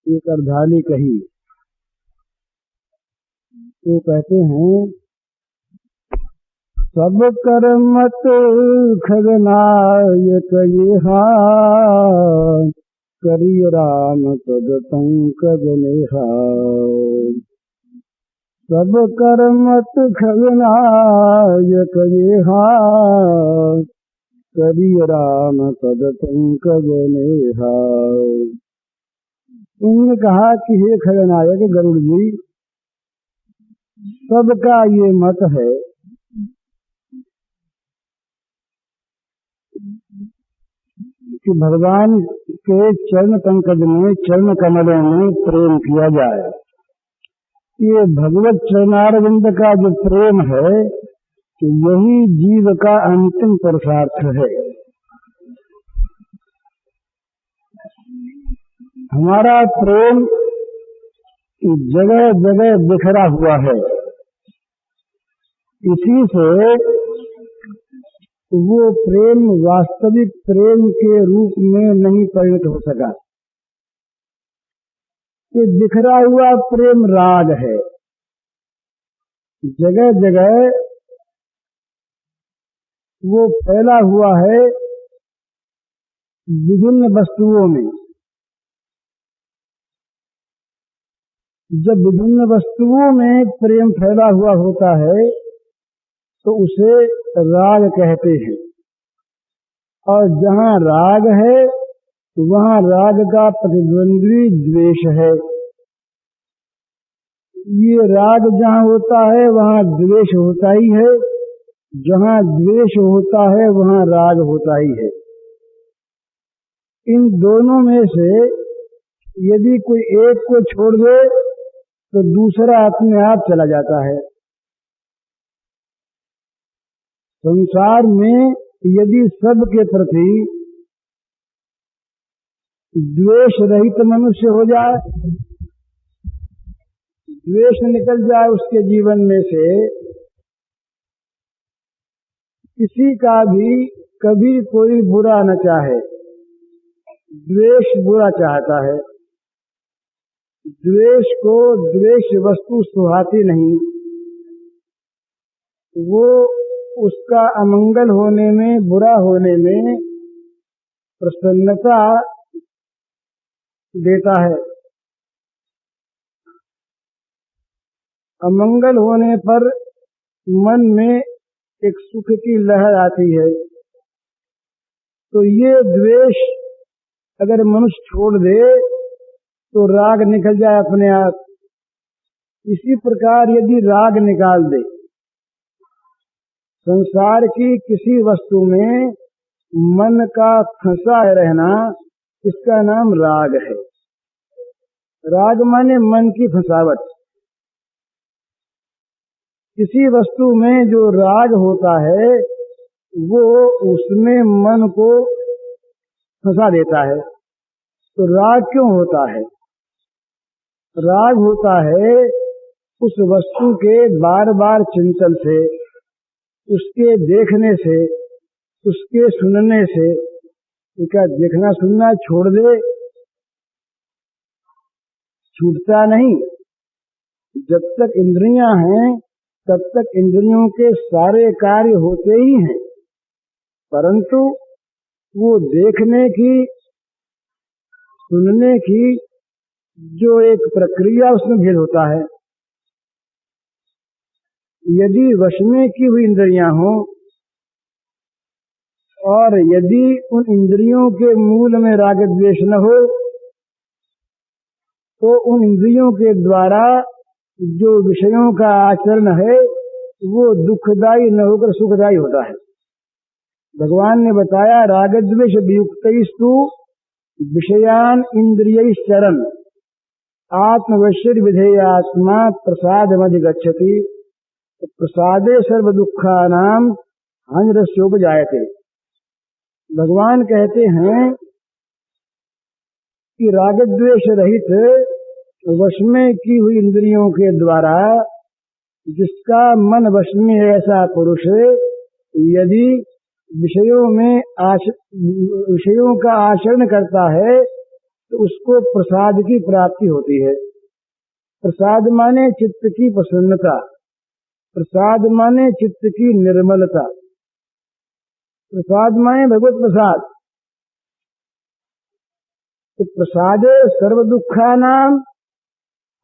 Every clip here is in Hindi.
एक अर्धाली कही। तो कहते हैं सब कर्मत खगनायक येहा, करी राम पद पंकज नेहा। सब कर्मत खगनायक येहा, करी राम पद पंकज नेहा। उन्होंने कहा कि हे खगनायक गरुड़ जी, सबका ये मत है कि भगवान के चरण पंकज में, चरण कमलों में प्रेम किया जाए। ये भगवत चरणारविंद का जो प्रेम है, कि यही जीव का अंतिम पुरुषार्थ है। हमारा प्रेम जगह जगह बिखरा हुआ है, इसी से वो प्रेम वास्तविक प्रेम के रूप में नहीं परिणत हो सका। ये बिखरा हुआ प्रेम राग है। जगह जगह वो फैला हुआ है विभिन्न वस्तुओं में। जब विभिन्न वस्तुओं में प्रेम फैला हुआ होता है तो उसे राग कहते हैं। और जहाँ राग है वहाँ राग का प्रतिद्वंद्वी द्वेष है। ये राग जहाँ होता है वहाँ द्वेष होता ही है, जहाँ द्वेष होता है वहाँ राग होता ही है। इन दोनों में से यदि कोई एक को छोड़ दे तो दूसरा अपने आप चला जाता है। संसार में यदि सबके प्रति द्वेष रहित मनुष्य हो जाए, द्वेष निकल जाए उसके जीवन में से, किसी का भी कभी कोई बुरा न चाहे। द्वेष बुरा चाहता है, द्वेष को द्वेष वस्तु सुहाती नहीं। वो उसका अमंगल होने में, बुरा होने में प्रसन्नता देता है। अमंगल होने पर मन में एक सुख की लहर आती है। तो ये द्वेष अगर मनुष्य छोड़ दे तो राग निकल जाए अपने आप। इसी प्रकार यदि राग निकाल दे, संसार की किसी वस्तु में मन का फंसा रहना, इसका नाम राग है। राग माने मन की फंसावट। किसी वस्तु में जो राग होता है वो उसमें मन को फंसा देता है। तो राग क्यों होता है? राग होता है उस वस्तु के बार बार चिंतन से, उसके देखने से, उसके सुनने से। क्या देखना सुनना छोड़ दे? छूटता नहीं। जब तक इंद्रियां हैं तब तक इंद्रियों के सारे कार्य होते ही हैं, परंतु वो देखने की, सुनने की जो एक प्रक्रिया, उसमें भेद होता है। यदि वश में की हुई इंद्रियां हों और यदि उन इंद्रियों के मूल में राग द्वेष न हो, तो उन इंद्रियों के द्वारा जो विषयों का आचरण है वो दुखदायी न होकर सुखदायी होता है। भगवान ने बताया, राग द्वेष वियुक्तैस्तु विषयान इंद्रियैश्चरन् आत्मवश्य विधेयात्मा प्रसादमधिगच्छति प्रसादे सर्व दुखानाम हानिरस्योपजायते। भगवान कहते हैं कि राग द्वेष रहित वश में की हुई इंद्रियों के द्वारा जिसका मन वश में है, ऐसा पुरुष यदि विषयों का आचरण करता है तो उसको प्रसाद की प्राप्ति होती है। प्रसाद माने चित्त की प्रसन्नता, प्रसाद माने चित्त की निर्मलता, प्रसाद माने भगवत प्रसाद। तो प्रसादे सर्व दुखानां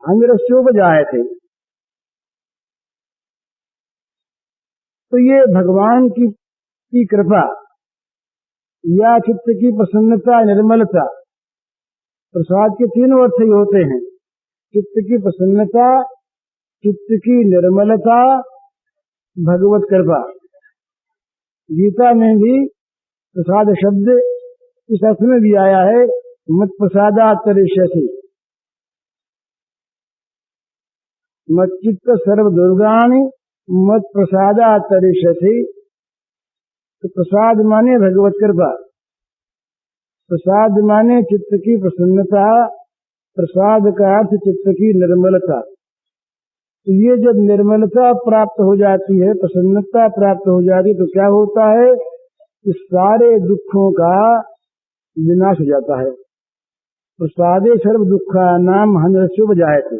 अनिरस्योपजायते। तो ये भगवान की कृपा या चित्त की प्रसन्नता, निर्मलता, प्रसाद के तीनों अर्थ ही होते हैं। चित्त की प्रसन्नता, चित्त की निर्मलता, भगवत कृपा। गीता में भी प्रसाद शब्द इस अर्थ में भी आया है, मत प्रसादात् तरिष्यसि, मच्चित्त सर्व दुर्गाणि मत प्रसादात् तरिष्यसि। तो प्रसाद माने भगवत कृपा, प्रसाद माने चित्त की प्रसन्नता, प्रसाद का अर्थ चित्त की निर्मलता। तो ये जब निर्मलता प्राप्त हो जाती है, प्रसन्नता प्राप्त हो जाती है, तो क्या होता है कि सारे दुखों का विनाश हो जाता है। प्रसादे सर्व दुखानां हनरस्योपजायते।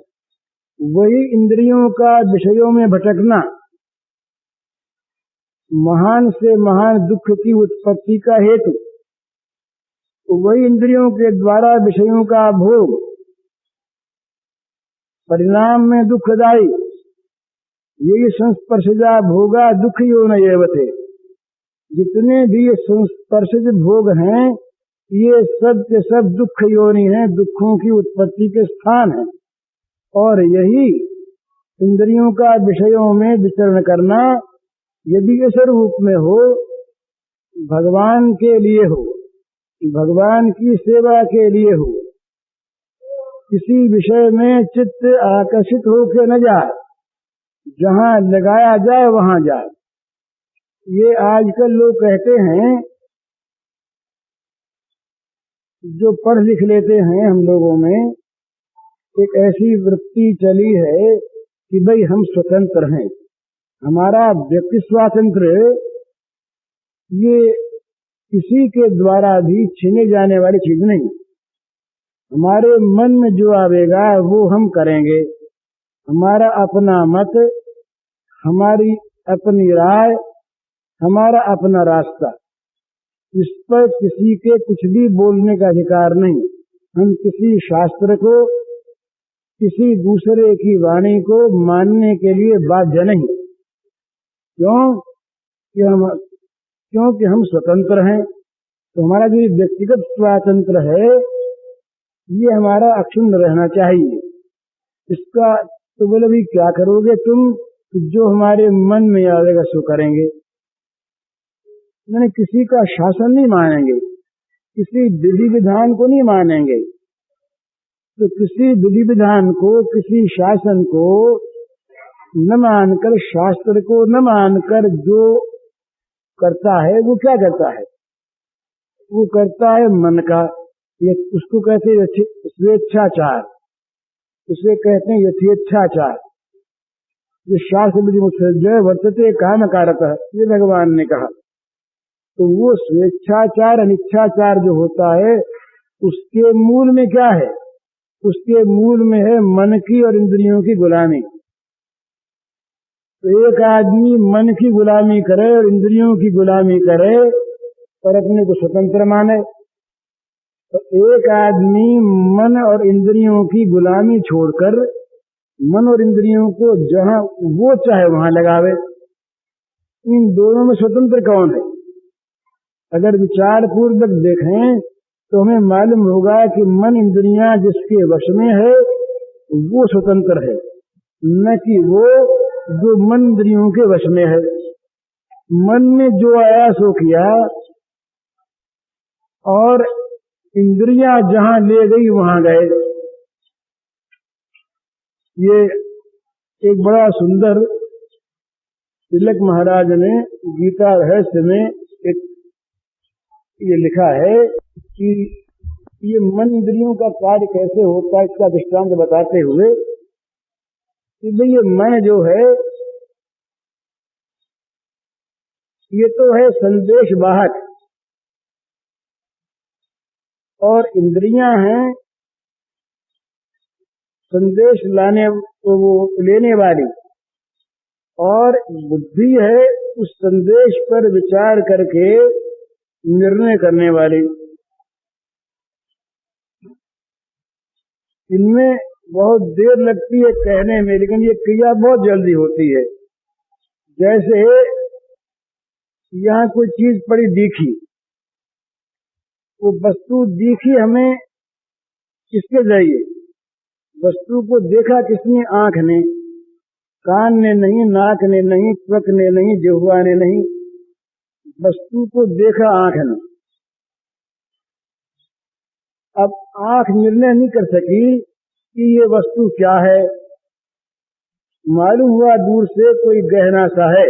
वही इंद्रियों का विषयों में भटकना महान से महान दुख की उत्पत्ति का हेतु, वही इंद्रियों के द्वारा विषयों का भोग परिणाम में दुखदायी, यही संस्पर्शजा भोगा दुख योन एव थे। जितने भी ये संस्पर्शज भोग हैं, ये सब के सब दुख योनि हैं, दुखों की उत्पत्ति के स्थान हैं। और यही इंद्रियों का विषयों में विचरण करना यदि इस रूप में हो, भगवान के लिए हो, भगवान की सेवा के लिए हो, किसी विषय में चित्त आकर्षित होकर न जाए, जहां लगाया जाए वहां जाए। ये आजकल लोग कहते हैं, जो पढ़ लिख लेते हैं हम लोगों में, एक ऐसी वृत्ति चली है कि भाई हम स्वतंत्र हैं, हमारा व्यक्ति स्वातंत्र ये किसी के द्वारा भी छीने जाने वाली चीज नहीं। हमारे मन में जो आवेगा वो हम करेंगे, हमारा अपना मत, हमारी अपनी राय, हमारा अपना रास्ता, इस पर किसी के कुछ भी बोलने का अधिकार नहीं। हम किसी शास्त्र को, किसी दूसरे की वाणी को मानने के लिए बाध्य नहीं। क्योंकि हम स्वतंत्र हैं। तो हमारा जो व्यक्तिगत स्वातंत्र है, ये हमारा अक्षुण्ण रहना चाहिए। इसका तो बोले भी क्या करोगे तुम, जो हमारे मन में आएगा सो करेंगे। मैंने किसी का शासन नहीं मानेंगे, किसी विधि विधान को नहीं मानेंगे। तो किसी विधि विधान को, किसी शासन को न मानकर, शास्त्र को न मानकर जो करता है, वो क्या करता है? वो करता है मन का, ये उसको कहते हैं स्वेच्छाचार, उसे कहते हैं यथेच्छाचार। ये शास्त्र विधि मुत्सृज्य वर्तते काम कारतः, ये भगवान ने कहा। तो वो स्वेच्छाचार अनिच्छाचार जो होता है, उसके मूल में क्या है? उसके मूल में है मन की और इंद्रियों की गुलामी। तो एक आदमी मन की गुलामी करे और इंद्रियों की गुलामी करे और अपने को स्वतंत्र माने, तो एक आदमी मन और इंद्रियों की गुलामी छोड़कर मन और इंद्रियों को जहां वो चाहे वहां लगावे। इन दोनों में स्वतंत्र कौन है? अगर विचार पूर्वक देखें तो हमें मालूम होगा कि मन इंद्रियां जिसके वश में है वो स्वतंत्र है, न कि वो जो मन इंद्रियों के वश में है। मन में जो आया सो किया और इंद्रियां जहां ले गई वहां गए। ये एक बड़ा सुंदर तिलक महाराज ने गीता रहस्य में एक ये लिखा है कि ये मन इंद्रियों का कार्य कैसे होता है, इसका दृष्टांत बताते हुए कि भाई ये मन जो है ये तो है संदेश वाहक। और इंद्रियां हैं संदेश वो लेने वाली, और बुद्धि है उस संदेश पर विचार करके निर्णय करने वाली। इनमें बहुत देर लगती है कहने में, लेकिन ये क्रिया बहुत जल्दी होती है। जैसे यहाँ कोई चीज पड़ी दिखी, वो वस्तु दिखी हमें किसके जरिए? वस्तु को देखा किसने? आंख ने, कान ने नहीं, नाक ने नहीं, त्वक ने नहीं, जिह्वा ने नहीं, वस्तु को देखा आंख ने। अब आंख निर्णय नहीं कर सकी कि ये वस्तु क्या है। मालूम हुआ दूर से कोई गहना सा है,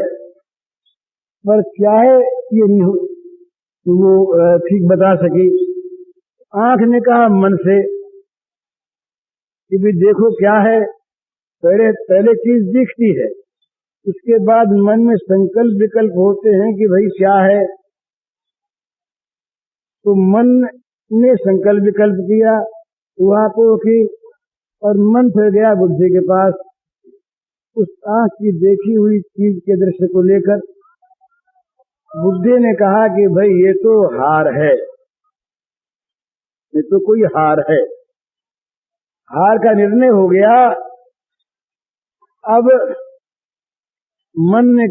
पर क्या है ये नहीं वो ठीक बता सकी। आंख ने कहा मन से कि भी देखो क्या है। पहले चीज दिखती है, उसके बाद मन में संकल्प विकल्प होते हैं कि भाई क्या है। तो मन ने संकल्प विकल्प किया, वहां को की, और मन फिर गया बुद्धि के पास उस आंख की देखी हुई चीज के दृश्य को लेकर। बुद्धि ने कहा कि भाई ये तो हार है, ये तो कोई हार है। हार का निर्णय हो गया। अब मन ने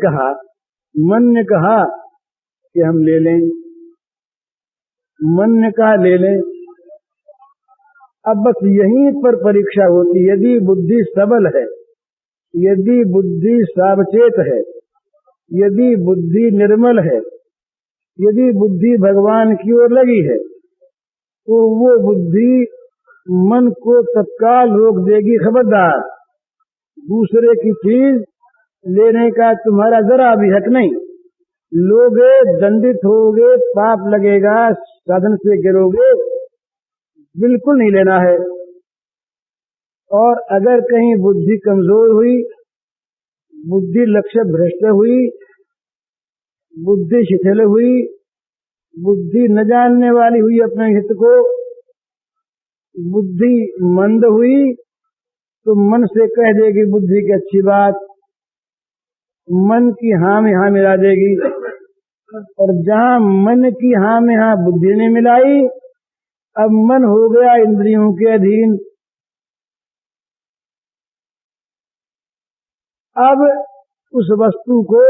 कहा कि हम ले लें। मन ने कहा ले लें। अब बस यहीं पर परीक्षा होती। यदि बुद्धि सबल है, यदि बुद्धि सावचेत है, यदि बुद्धि निर्मल है, यदि बुद्धि भगवान की ओर लगी है, तो वो बुद्धि मन को तत्काल रोक देगी। खबरदार, दूसरे की चीज लेने का तुम्हारा जरा भी हक नहीं। लोगे, दंडित होगे, पाप लगेगा, साधन से गिरोगे, बिल्कुल नहीं लेना है। और अगर कहीं बुद्धि कमजोर हुई, बुद्धि लक्ष्य भ्रष्ट हुई, बुद्धि शिथिल हुई, बुद्धि न जानने वाली हुई अपने हित को, बुद्धि मंद हुई, तो मन से कह देगी बुद्धि की अच्छी बात, मन की हाँ में हाँ मिला देगी। और जहां मन की हाँ में हाँ बुद्धि ने मिलाई, अब मन हो गया इंद्रियों के अधीन। अब उस वस्तु को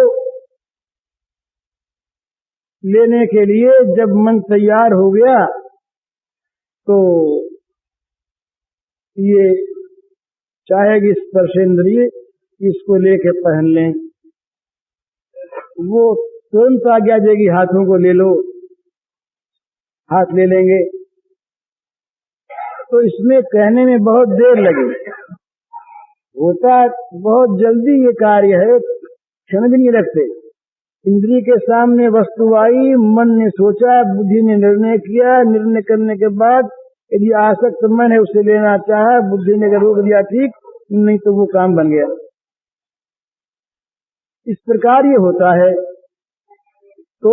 लेने के लिए जब मन तैयार हो गया, तो ये चाहेगी स्पर्शेंद्रिय इसको लेके पहन लें, वो तुरंत आज्ञा देगी हाथों को ले लो, हाथ ले लेंगे। तो इसमें कहने में बहुत देर लगी, होता बहुत जल्दी ये कार्य है, क्षण भी नहीं रखते। इंद्रिय के सामने वस्तु आई, मन ने सोचा, बुद्धि ने निर्णय किया, निर्णय करने के बाद यदि आसक्त मन है उसे लेना चाहा, बुद्धि ने अगर रोक दिया ठीक, नहीं तो वो काम बन गया। इस प्रकार ये होता है। तो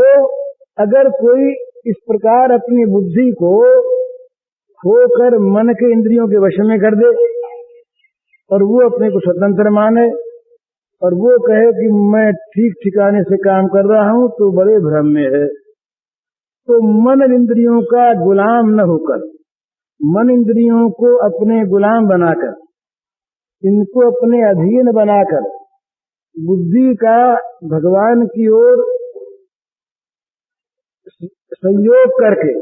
अगर कोई इस प्रकार अपनी बुद्धि को खोकर मन के इंद्रियों के वश में कर दे, और वो अपने को स्वतंत्र माने, और वो कहे कि मैं ठीक ठिकाने से काम कर रहा हूं, तो बड़े भ्रम में है। तो मन इंद्रियों का गुलाम न होकर, मन इंद्रियों को अपने गुलाम बनाकर, इनको अपने अधीन बनाकर, बुद्धि का भगवान की ओर संयोग करके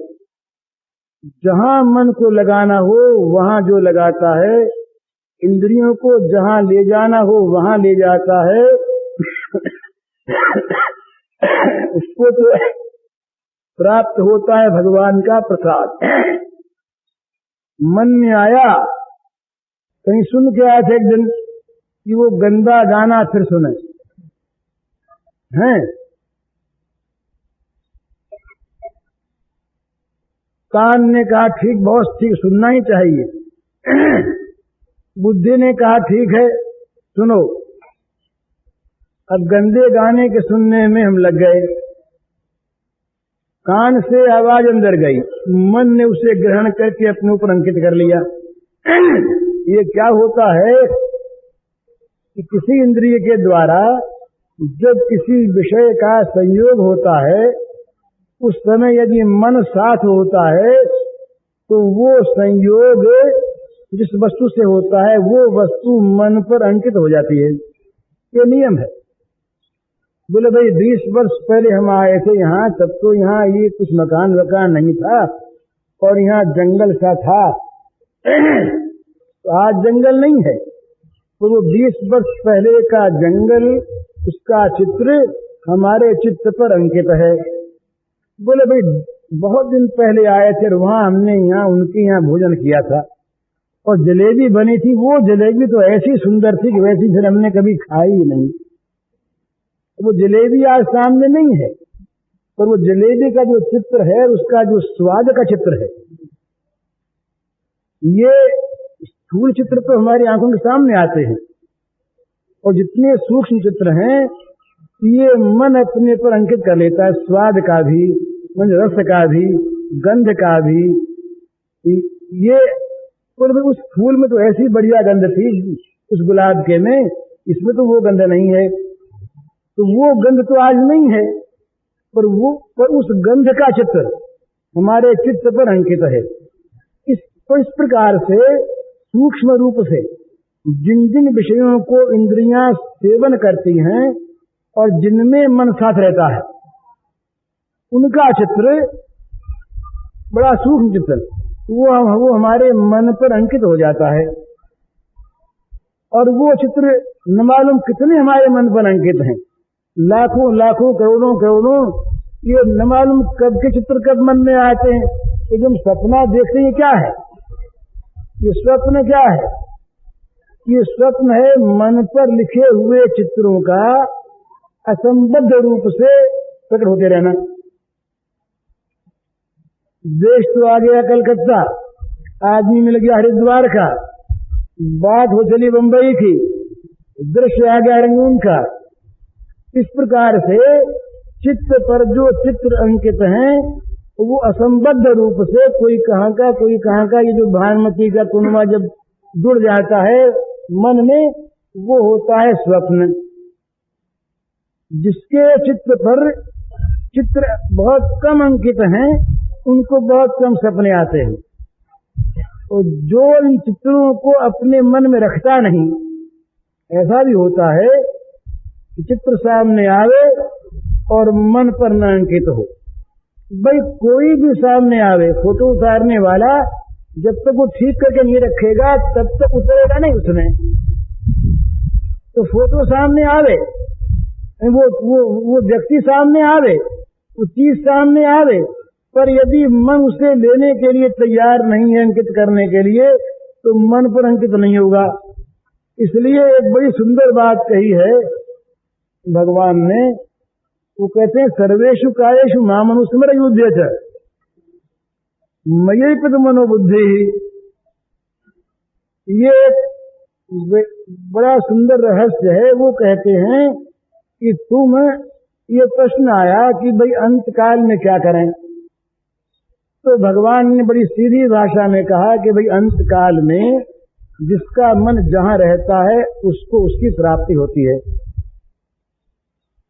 जहां मन को लगाना हो वहां जो लगाता है, इंद्रियों को जहां ले जाना हो वहां ले जाता है, उसको तो प्राप्त होता है भगवान का प्रसाद। मन में आया, कहीं सुन के आया था एक दिन कि वो गंदा गाना फिर सुने हैं। कान ने कहा ठीक, बहुत ठीक, सुनना ही चाहिए। बुद्धि ने कहा ठीक है सुनो। अब गंदे गाने के सुनने में हम लग गए। कान से आवाज अंदर गई, मन ने उसे ग्रहण करके अपने ऊपर अंकित कर लिया। ये क्या होता है कि किसी इंद्रिय के द्वारा जब किसी विषय का संयोग होता है, उस समय यदि मन साथ होता है तो वो संयोग जिस वस्तु से होता है वो वस्तु मन पर अंकित हो जाती है। ये नियम है। बोले भाई 20 वर्ष पहले हम आए थे यहाँ, तब तो यहाँ ये कुछ मकान वकान नहीं था और यहाँ जंगल सा था। तो आज जंगल नहीं है, तो वो 20 वर्ष पहले का जंगल, उसका चित्र हमारे चित्त पर अंकित है। बोले भाई बहुत दिन पहले आए थे और वहाँ हमने यहाँ उनके यहाँ भोजन किया था और जलेबी बनी थी। वो जलेबी तो ऐसी सुंदर थी कि वैसी फिर हमने कभी खाई ही नहीं। वो जलेबी आज सामने नहीं है, पर वो जलेबी का जो चित्र है, उसका जो स्वाद का चित्र है, ये स्थूल चित्र तो हमारी आंखों के सामने आते हैं और जितने सूक्ष्म चित्र हैं ये मन अपने पर अंकित कर लेता है। स्वाद का भी, रस का भी, गंध का भी। ये उस फूल में तो ऐसी बढ़िया गंध थी, उस गुलाब के में, इसमें तो वो गंध नहीं है। तो वो गंध तो आज नहीं है, पर उस गंध का चित्र हमारे चित्त पर अंकित है। इस प्रकार से सूक्ष्म रूप से जिन जिन विषयों को इंद्रियां सेवन करती हैं और जिनमें मन साथ रहता है, उनका चित्र बड़ा सूक्ष्म चित्र, वो हमारे मन पर अंकित हो जाता है। और वो चित्र न मालूम कितने हमारे मन पर अंकित हैं, लाखों लाखों करोड़ों करोड़ों। ये न मालूम कब के चित्र कब मन में आते हैं। एकदम सपना देखते हैं, क्या है ये स्वप्न? क्या है ये? स्वप्न है मन पर लिखे हुए चित्रों का असंबद्ध रूप से प्रकट होते रहना। देश तो आ गया कलकत्ता, आदमी मिल गया हरिद्वार का, बात हो चली बंबई की, दृश्य आ गया रंगून का। इस प्रकार से चित्त पर जो चित्र अंकित हैं वो असंबद्ध रूप से कोई कहाँ का कोई कहाँ का, ये जो भानुमती का कुनवा जब जुड़ जाता है मन में, वो होता है स्वप्न। जिसके चित्त पर चित्र बहुत कम अंकित हैं उनको बहुत कम सपने आते हैं, और जो इन चित्रों को अपने मन में रखता नहीं, ऐसा भी होता है कि चित्र सामने आवे और मन पर न अंकित हो। भाई कोई भी सामने आवे, फोटो उतारने वाला जब तक वो ठीक करके नहीं रखेगा तब तक उतरेगा नहीं उसमें। तो फोटो सामने आवे, वो व्यक्ति सामने आवे, वो चीज सामने आवे, पर यदि मन उसे लेने के लिए तैयार नहीं है, अंकित करने के लिए, तो मन पर अंकित नहीं होगा। इसलिए एक बड़ी सुंदर बात कही है भगवान ने। वो कहते हैं सर्वेषु कायेषु मामनुस्मर युध्येत मयैपद मनोबुद्धि। ये बड़ा सुंदर रहस्य है। वो कहते हैं कि तुम, ये प्रश्न आया कि भाई अंत काल में क्या करें, तो भगवान ने बड़ी सीधी भाषा में कहा कि भाई अंत काल में जिसका मन जहां रहता है उसको उसकी प्राप्ति होती है।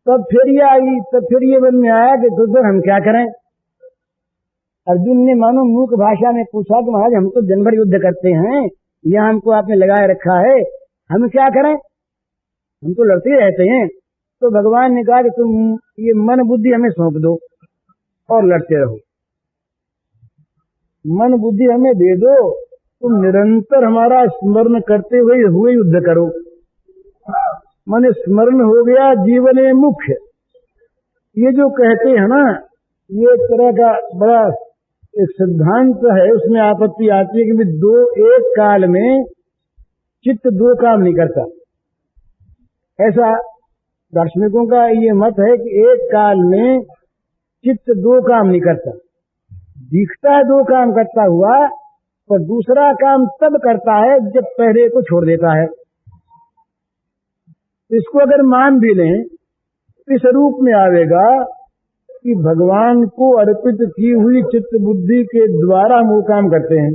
तब फिर ये मन में आया कि तो फिर हम क्या करें। अर्जुन ने मानो मूक भाषा में पूछा कि महाराज हम तो दिन भर युद्ध करते हैं, यह हमको आपने लगाए रखा है, हम क्या करें, हम तो लड़ते रहते हैं। तो भगवान ने कहा कि तुम ये मन बुद्धि हमें सौंप दो और लड़ते रहो। मन बुद्धि हमें दे दो, तुम निरंतर हमारा स्मरण करते हुए युद्ध करो। मन स्मरण हो गया जीवन में मुख्य। ये जो कहते हैं ना, ये तरह का बड़ा एक सिद्धांत है, उसमें आपत्ति आती है कि दो एक काल में चित्त दो काम नहीं करता। ऐसा दार्शनिकों का ये मत है कि एक काल में चित्त दो काम नहीं करता। दिखता है दो काम करता हुआ, पर दूसरा काम तब करता है जब पहले को छोड़ देता है। इसको अगर मान भी लें, इस रूप में आवेगा कि भगवान को अर्पित की हुई चित्त बुद्धि के द्वारा हम वो काम करते हैं।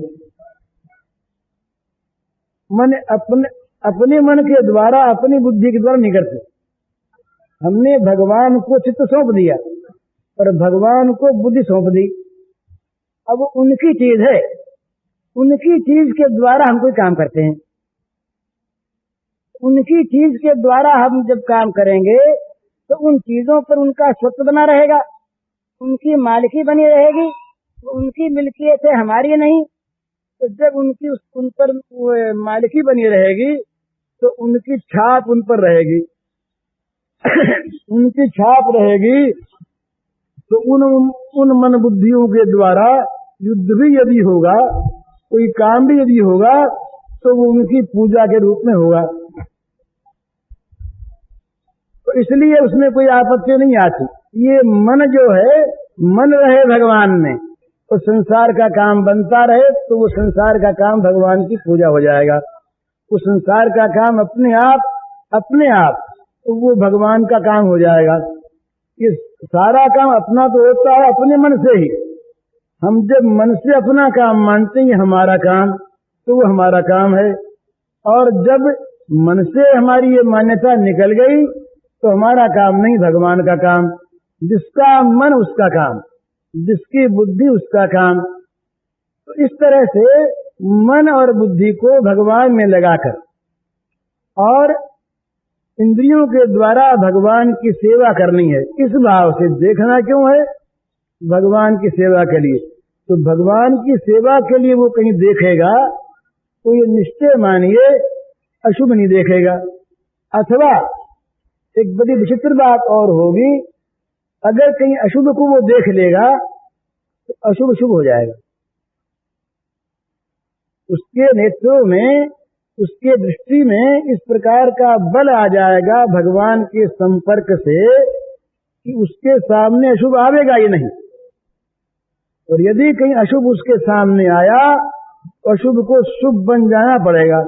मन अपने मन के द्वारा, अपनी बुद्धि के द्वारा नहीं करते। हमने भगवान को चित्त सौंप दिया और भगवान को बुद्धि सौंप दी। अब उनकी चीज है, उनकी चीज के द्वारा हम कोई काम करते हैं। उनकी चीज के द्वारा हम जब काम करेंगे तो उन चीजों पर उनका स्वत्व बना रहेगा, उनकी मालिकी बनी रहेगी, उनकी मिल्कियत है, हमारी नहीं। तो जब उन पर मालिकी बनी रहेगी तो उनकी छाप उन पर रहेगी। उनकी छाप रहेगी तो उन मन बुद्धियों के द्वारा युद्ध भी यदि होगा, कोई काम भी यदि होगा, तो वो उनकी पूजा के रूप में होगा। तो इसलिए उसमें कोई आपत्ति नहीं आती। ये मन जो है, मन रहे भगवान में तो संसार का काम बनता रहे, तो वो संसार का काम भगवान की पूजा हो जाएगा। वो संसार का काम अपने आप तो वो भगवान का काम हो जाएगा। ये सारा काम अपना तो होता है अपने मन से ही। हम जब मन से अपना काम मानते हैं हमारा काम, तो वो हमारा काम है। और जब मन से हमारी ये मान्यता निकल गई तो हमारा काम नहीं, भगवान का काम। जिसका मन उसका काम, जिसकी बुद्धि उसका काम। तो इस तरह से मन और बुद्धि को भगवान में लगाकर और इंद्रियों के द्वारा भगवान की सेवा करनी है। इस भाव से देखना क्यों है? भगवान की सेवा के लिए। तो भगवान की सेवा के लिए वो कहीं देखेगा तो ये निश्चय मानिए अशुभ नहीं देखेगा। अथवा एक बड़ी विचित्र बात और होगी, अगर कहीं अशुभ को वो देख लेगा तो अशुभ शुभ हो जाएगा। उसके नेत्रों में, उसके दृष्टि में इस प्रकार का बल आ जाएगा भगवान के संपर्क से कि उसके सामने अशुभ आवेगा ही नहीं। और यदि कहीं अशुभ उसके सामने आया तो अशुभ को शुभ बन जाना पड़ेगा।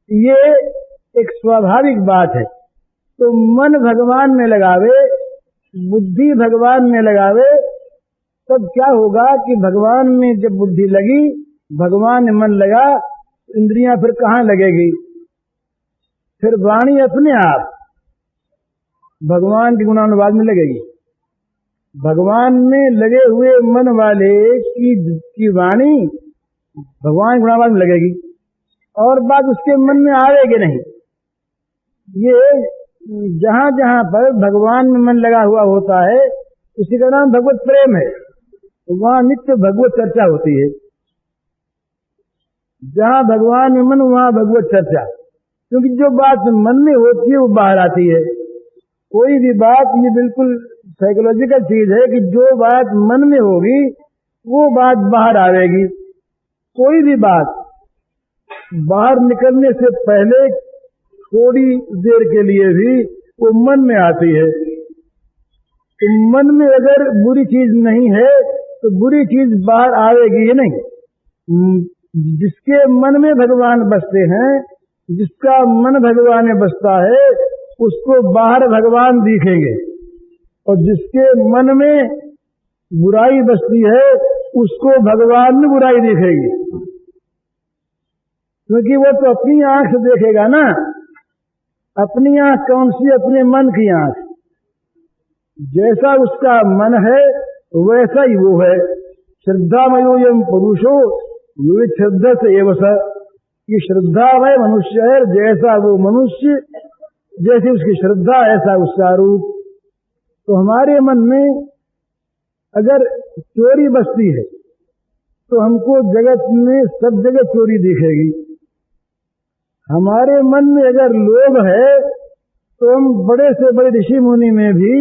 ये एक स्वाभाविक बात है। तो मन भगवान में लगावे, बुद्धि भगवान में लगावे, तब क्या होगा कि भगवान में जब बुद्धि लगी, भगवान में मन लगा, इंद्रियां फिर कहाँ लगेगी? फिर वाणी अपने आप भगवान के गुणानुवाद में लगेगी। भगवान में लगे हुए मन वाले की वाणी भगवान के गुणानुवाद में लगेगी और बात उसके मन में आवेगी नहीं। ये जहां जहां पर भगवान में मन लगा हुआ होता है उसी का नाम भगवत प्रेम है। वहां नित्य भगवत चर्चा होती है। जहां भगवान में मन वहां भगवत चर्चा, क्योंकि जो बात मन में होती है वो बाहर आती है। कोई भी बात, ये बिल्कुल साइकोलॉजिकल चीज है कि जो बात मन में होगी वो बात बाहर आवेगी। कोई भी बात बाहर निकलने से पहले थोड़ी देर के लिए भी वो मन में आती है। तो मन में अगर बुरी चीज नहीं है तो बुरी चीज बाहर आवेगी ही नहीं। जिसके मन में भगवान बसते हैं, जिसका मन भगवान में बसता है, उसको बाहर भगवान दिखेंगे। और जिसके मन में बुराई बसती है उसको भगवान में बुराई दिखेगी। क्योंकि वो तो अपनी आंख से देखेगा ना। अपनी आंख कौन सी? अपने मन की आंख। जैसा उसका मन है वैसा ही वो है। श्रद्धामयोयम पुरुषो यो श्रद्धा से एवं स। ये श्रद्धामय मनुष्य है, जैसा वो मनुष्य, जैसी उसकी श्रद्धा ऐसा उसका रूप। तो हमारे मन में अगर चोरी बसती है तो हमको जगत में सब जगह चोरी दिखेगी। हमारे मन में अगर लोभ है तो हम बड़े से बड़े ऋषि मुनि में भी,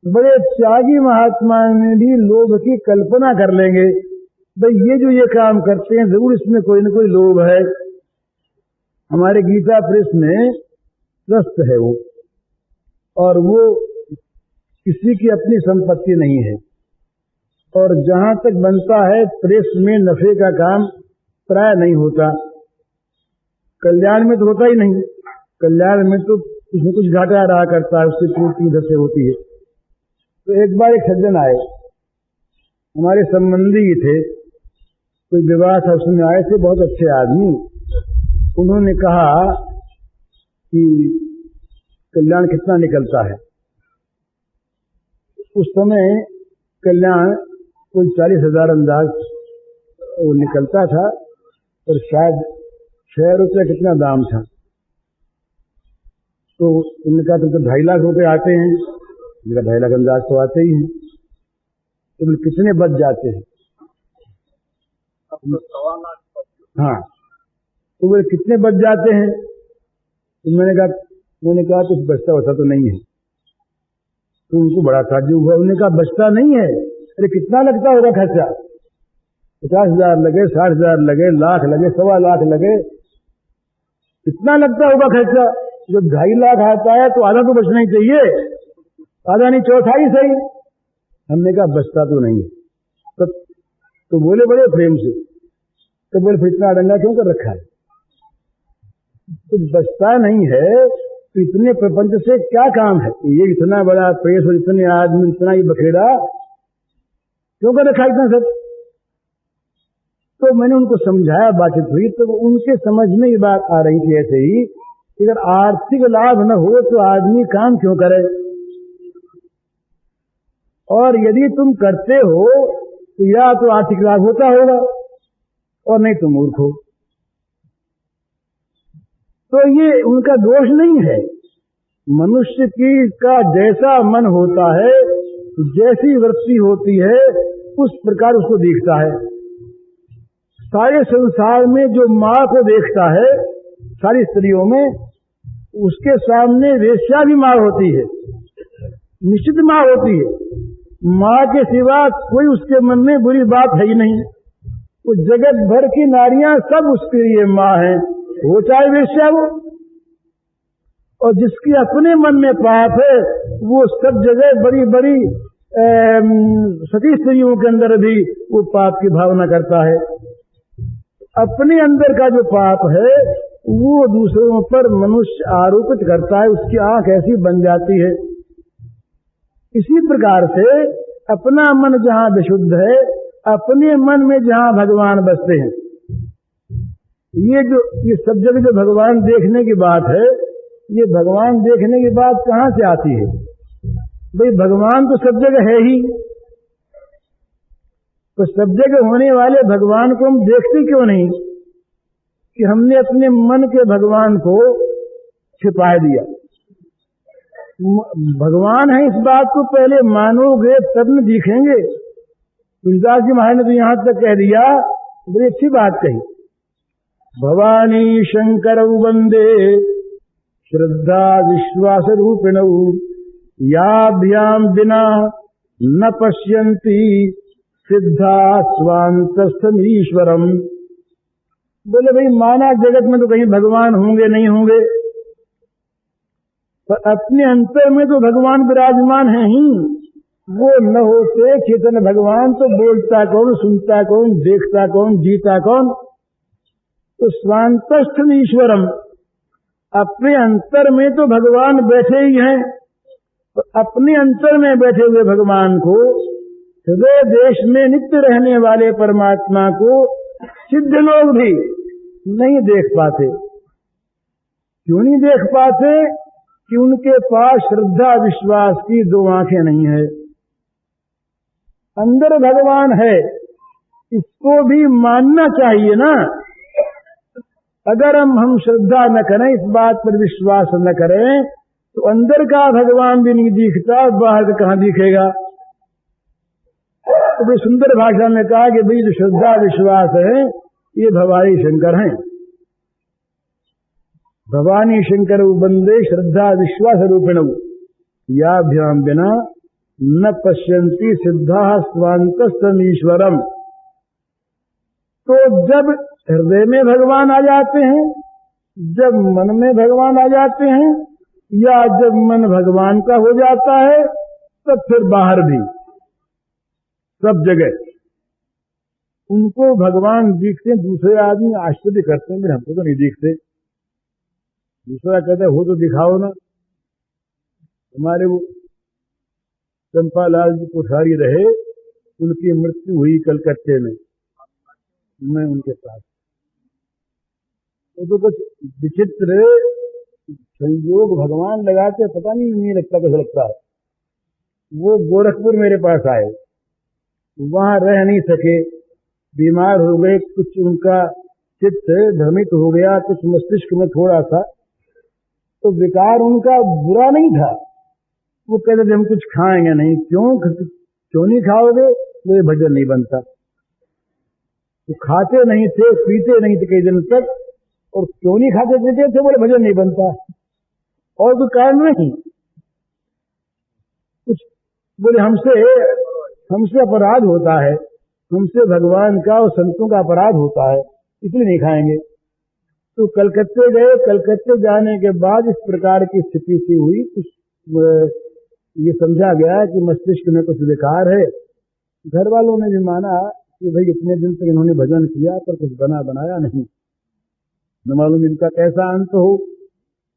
बड़े त्यागी महात्मा में भी लोभ की कल्पना कर लेंगे। भाई ये जो ये काम करते हैं जरूर इसमें कोई न कोई लोभ है। हमारे गीता प्रेस में ट्रस्ट है वो, और वो किसी की अपनी संपत्ति नहीं है। और जहां तक बनता है प्रेस में नफे का काम प्राय नहीं होता। कल्याण में तो होता ही नहीं। कल्याण में तो इसमें कुछ घाटा रहा करता है, उससे पूर्ति इधर से होती है। तो एक बार एक सज्जन आए, हमारे संबंधी ही थे, कोई विवाह था, उसमें आए थे, बहुत अच्छे आदमी। उन्होंने कहा कि कल्याण कितना निकलता है। उस समय कल्याण कोई 40,000 अंदाज वो निकलता था, और शायद 6 रुपये कितना दाम था। तो उन्होंने कहा तो 2.5 लाख रुपए आते हैं। मेरा 2.5 लाख अंदाज तो आते ही हैं। तो बोले कितने बच जाते हैं? हाँ, तो बोले कितने बच जाते हैं? तो मैंने कहा तो बचता होता तो नहीं है। तो उनको बड़ा ताज्जुब हुआ। उन्होंने कहा बचता नहीं है? अरे कितना लगता होगा खर्चा? 50,000 लगे, 60,000 लगे, लाख लगे, 1.25 लाख लगे, कितना लगता होगा खर्चा? जब 2.5 लाख आता है तो आधा तो बचना ही चाहिए, आधा नहीं चौथाई सही। हमने कहा बचता तो नहीं है। तो बोले बड़े प्रेम से, तो बोले फिर इतना अड़ंगा क्यों कर रखा है? तो बचता नहीं है तो इतने प्रपंच से क्या काम है? ये इतना बड़ा प्रेस और इतने आदमी, इतना ही बखेड़ा क्यों कर रखा इतना सब? तो मैंने उनको समझाया, बातचीत हुई, तो उनके समझ में ये बात आ रही थी ऐसे ही, अगर आर्थिक लाभ न हो तो आदमी काम क्यों करे? और यदि तुम करते हो तो या तो आर्थिक लाभ होता होगा और नहीं तो मूर्ख हो। तो ये उनका दोष नहीं है। मनुष्य का जैसा मन होता है, जैसी वृत्ति होती है, उस प्रकार उसको दिखता है। सारे संसार में जो माँ को देखता है, सारी स्त्रियों में, उसके सामने वेश्या भी माँ होती है, निश्चित माँ होती है। माँ के सिवा कोई उसके मन में बुरी बात है ही नहीं। वो जगत भर की नारियां सब उसके लिए माँ है, वो चाहे वेश्या हो। और जिसकी अपने मन में पाप है, वो सब जगह बड़ी बड़ी सती स्त्रियों के अंदर भी वो पाप की भावना करता है। अपने अंदर का जो पाप है वो दूसरों पर मनुष्य आरोपित करता है, उसकी आंख ऐसी बन जाती है। इसी प्रकार से अपना मन जहां विशुद्ध है, अपने मन में जहां भगवान बसते हैं, ये सब जगह जो भगवान देखने की बात है, ये भगवान देखने की बात कहां से आती है? भाई भगवान तो सब जगह है ही, तो सब जगह होने वाले भगवान को हम देखते क्यों नहीं? कि हमने अपने मन के भगवान को छिपा दिया। भगवान है इस बात को पहले मानोगे तब न दिखेंगे। तुलसीदास जी महाराज ने तो यहां तक कह दिया, बड़ी अच्छी बात कही, भवानी शंकर वंदे श्रद्धा विश्वास रूपिणौ याभ्याम बिना न पश्यन्ति सिद्धा स्वांतस्थमीश्वरम। बोले भाई माना जगत में तो कहीं भगवान होंगे नहीं होंगे, पर अपने अंतर में तो भगवान विराजमान है ही। वो न होते चेतन भगवान तो बोलता कौन, सुनता कौन, देखता कौन, जीता कौन? तो स्वांतस्थम ईश्वरम, अपने अंतर में तो भगवान बैठे ही हैं। तो अपने अंतर में बैठे हुए भगवान को, हृदय देश में नित्य रहने वाले परमात्मा को सिद्ध लोग भी नहीं देख पाते। क्यों नहीं देख पाते? कि उनके पास श्रद्धा विश्वास की 2 आंखें नहीं है। अंदर भगवान है, इसको भी मानना चाहिए ना। अगर हम श्रद्धा न करें, इस बात पर विश्वास न करें, तो अंदर का भगवान भी नहीं दिखता, बाहर का कहां दिखेगा? तो भी सुंदर भाषा में कहा कि भाई जो श्रद्धा विश्वास है ये भवानी शंकर हैं। भवानी शंकर वंदे श्रद्धा विश्वास रूपिणौ याभ्याम बिना न पश्यन्ति सिद्धा स्वांतस्थमीश्वरम। तो जब हृदय में भगवान आ जाते हैं, जब मन में भगवान आ जाते हैं, या जब मन भगवान का हो जाता है, तब फिर बाहर भी सब जगह उनको भगवान दिखते हैं। दूसरे आदमी आश्चर्य करते हैं, हमको तो नहीं दिखते। दूसरा कहते हो तो दिखाओ ना, हमारे वो चंपालाल जी कोठारी रहे, उनकी मृत्यु हुई कलकत्ते में, मैं उनके पास। वो तो कुछ विचित्र संयोग भगवान लगाते, पता नहीं लगता कैसा लगता है। वो गोरखपुर मेरे पास आए, वहां रह नहीं सके, बीमार हो गए, कुछ उनका चित्त भ्रमित हो गया, कुछ मस्तिष्क में थोड़ा सा, तो विकार उनका बुरा नहीं था। वो कहते थे हम कुछ खाएंगे नहीं। क्यों नहीं खाओगे? वो भजन नहीं बनता। वो खाते नहीं थे, पीते नहीं थे कई दिन तक, और क्यों नहीं खाते पीते थे? बोले भजन नहीं बनता, और कोई कारण नहीं। कुछ बोले हमसे अपराध होता है, हमसे भगवान का और संतों का अपराध होता है, इसलिए नहीं खाएंगे। तो कलकत्ते गए, कलकत्ते जाने के बाद इस प्रकार की स्थिति सी हुई, कुछ ये समझा गया कि मस्तिष्क में कुछ विकार है। घर वालों ने भी माना कि भाई इतने दिन तक इन्होंने भजन किया पर कुछ बनाया नहीं, न मालूम इनका कैसा अंत हो।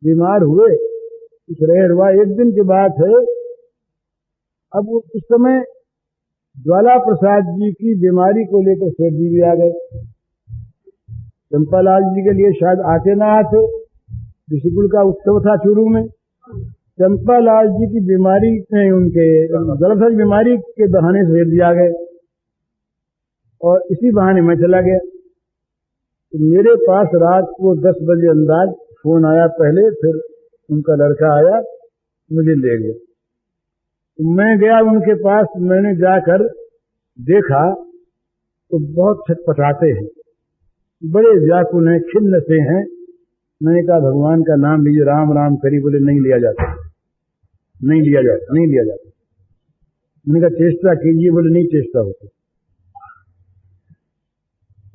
बीमार हुए, कुछ रह हुआ। एक दिन की बात है, अब उस समय ज्वाला प्रसाद जी की बीमारी को लेकर सेठ जी भी आ गए। चंपालाल जी के लिए शायद आते ना आते, ऋषिकुल का उत्सव था चूरू में। चंपालाल जी की बीमारी में, उनके जलसर बीमारी के बहाने से सेठ जी आ गए, और इसी बहाने मैं चला गया। तो मेरे पास रात को 10 बजे अंदाज फोन आया पहले, फिर उनका लड़का आया, मुझे ले गया। तो मैं गया उनके पास, मैंने जाकर देखा तो बहुत छटपटाते हैं, बड़े व्याकुल हैं, खिन्न से हैं। मैंने कहा भगवान का नाम लीजिए, राम राम करी। बोले नहीं लिया जाता, नहीं लिया जाता, नहीं लिया जाता। मैंने कहा चेष्टा कीजिए। बोले नहीं चेष्टा होती।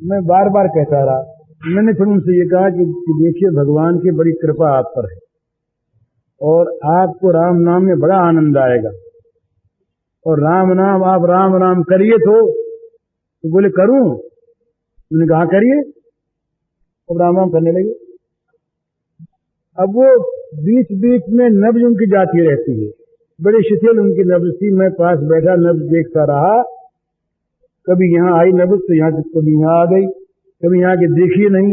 मैं बार बार कहता रहा। मैंने फिर उनसे ये कहा कि देखिए भगवान की बड़ी कृपा आप पर है, और आपको राम नाम में बड़ा आनंद आएगा, और राम नाम आप राम राम करिए। तो बोले करूं? मैंने कहा करिए। अब राम राम करने लगे। अब वो बीच बीच में नब्ज उनकी जाती रहती है, बड़े शिथिल उनकी नब्ज थी। मैं पास बैठा नब्ज देखता रहा, कभी यहाँ आई नब्ज तो यहाँ से कभी यहाँ आ गई, कभी यहाँ के देखिए नहीं,